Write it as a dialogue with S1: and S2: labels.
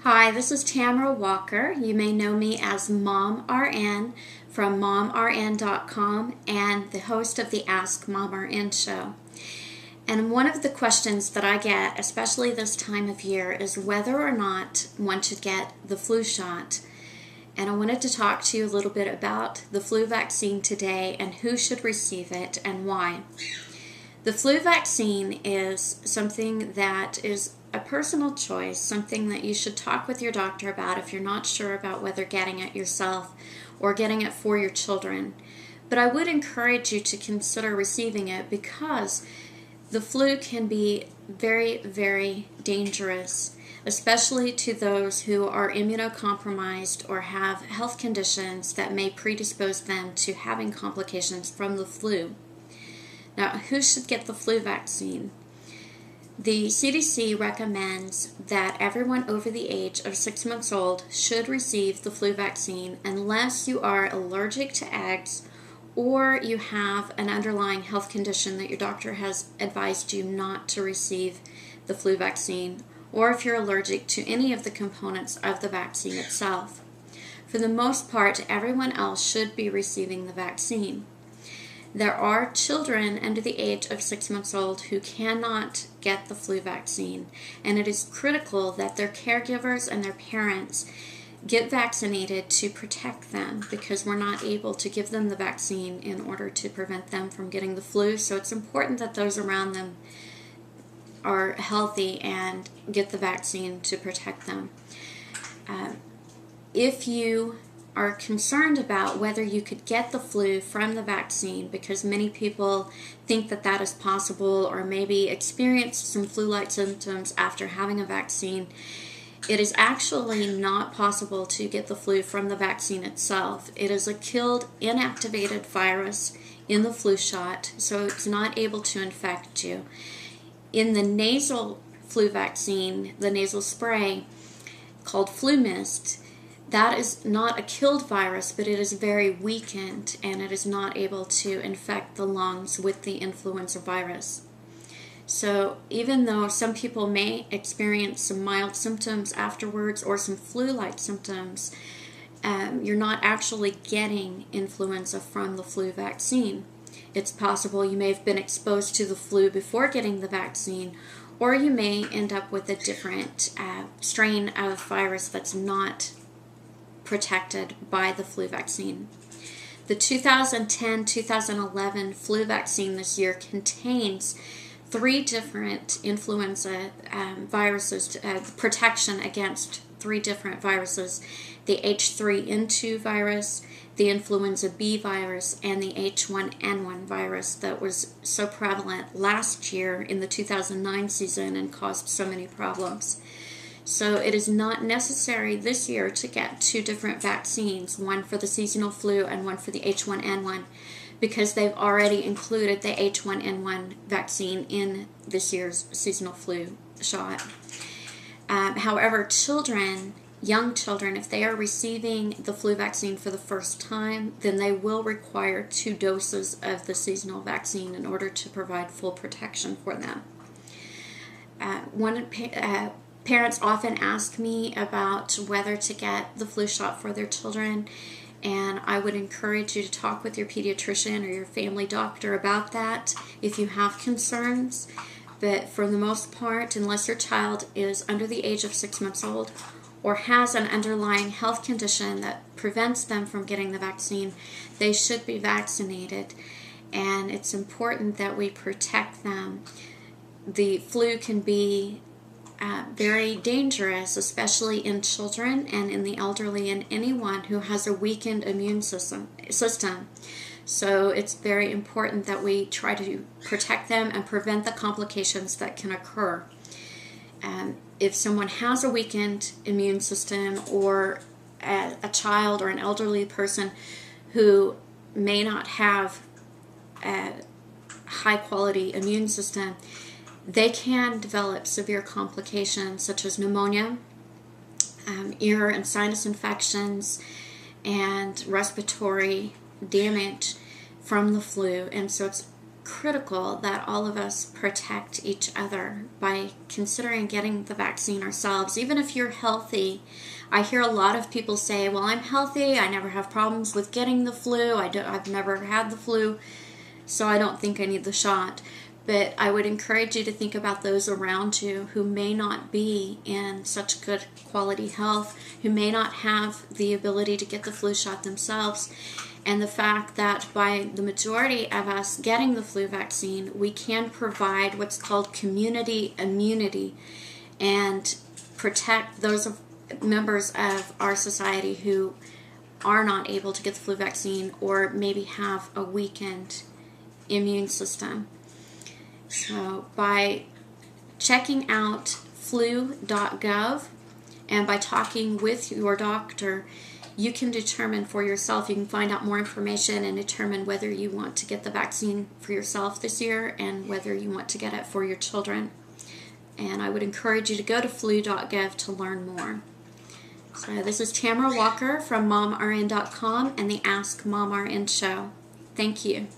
S1: Hi, this is Tamara Walker. You may know me as MomRN from MomRN.com and the host of the Ask MomRN show. And one of the questions that I get, especially this time of year, is whether or not one should get the flu shot. And I wanted to talk to you a little bit about the flu vaccine today and who should receive it and why. The flu vaccine is something that is a personal choice, something that you should talk with your doctor about if you're not sure about whether getting it yourself or getting it for your children. But I would encourage you to consider receiving it because the flu can be very, very dangerous, especially to those who are immunocompromised or have health conditions that may predispose them to having complications from the flu. Now, who should get the flu vaccine? The CDC recommends that everyone over the age of 6 months old should receive the flu vaccine unless you are allergic to eggs or you have an underlying health condition that your doctor has advised you not to receive the flu vaccine, or if you're allergic to any of the components of the vaccine itself. For the most part, everyone else should be receiving the vaccine. There are children under the age of 6 months old who cannot get the flu vaccine, and it is critical that their caregivers and their parents get vaccinated to protect them because we're not able to give them the vaccine in order to prevent them from getting the flu. So it's important that those around them are healthy and get the vaccine to protect them. If you are concerned about whether you could get the flu from the vaccine, because many people think that that is possible or maybe experience some flu-like symptoms after having a vaccine, it is actually not possible to get the flu from the vaccine itself. It is a killed, inactivated virus in the flu shot, so it's not able to infect you. In the nasal flu vaccine, the nasal spray called Flu Mist, that is not a killed virus, but it is very weakened and it is not able to infect the lungs with the influenza virus. So even though some people may experience some mild symptoms afterwards or some flu-like symptoms, you're not actually getting influenza from the flu vaccine. It's possible you may have been exposed to the flu before getting the vaccine, or you may end up with a different strain of virus that's not protected by the flu vaccine. The 2010-2011 flu vaccine this year contains 3 different influenza viruses, protection against 3 different viruses: the H3N2 virus, the influenza B virus, and the H1N1 virus that was so prevalent last year in the 2009 season and caused so many problems. So it is not necessary this year to get 2 different vaccines, one for the seasonal flu and one for the H1N1, because they've already included the H1N1 vaccine in this year's seasonal flu shot. However, young children, if they are receiving the flu vaccine for the first time, then they will require 2 doses of the seasonal vaccine in order to provide full protection for them. Parents often ask me about whether to get the flu shot for their children, and I would encourage you to talk with your pediatrician or your family doctor about that if you have concerns. But for the most part, unless your child is under the age of 6 months old or has an underlying health condition that prevents them from getting the vaccine, they should be vaccinated, and it's important that we protect them. The flu can be very dangerous, especially in children and in the elderly and anyone who has a weakened immune system. So it's very important that we try to protect them and prevent the complications that can occur. If someone has a weakened immune system, or a child or an elderly person who may not have a high quality immune system, they can develop severe complications such as pneumonia, ear and sinus infections, and respiratory damage from the flu. And so it's critical that all of us protect each other by considering getting the vaccine ourselves. Even if you're healthy, I hear a lot of people say, well, I'm healthy, I never have problems with getting the flu, I've never had the flu, so I don't think I need the shot. But I would encourage you to think about those around you who may not be in such good quality health, who may not have the ability to get the flu shot themselves, and the fact that by the majority of us getting the flu vaccine, we can provide what's called community immunity and protect those members of our society who are not able to get the flu vaccine or maybe have a weakened immune system. So by checking out flu.gov and by talking with your doctor, you can determine for yourself, you can find out more information and determine whether you want to get the vaccine for yourself this year and whether you want to get it for your children. And I would encourage you to go to flu.gov to learn more. So this is Tamara Walker from MomRN.com and the Ask MomRN Show. Thank you.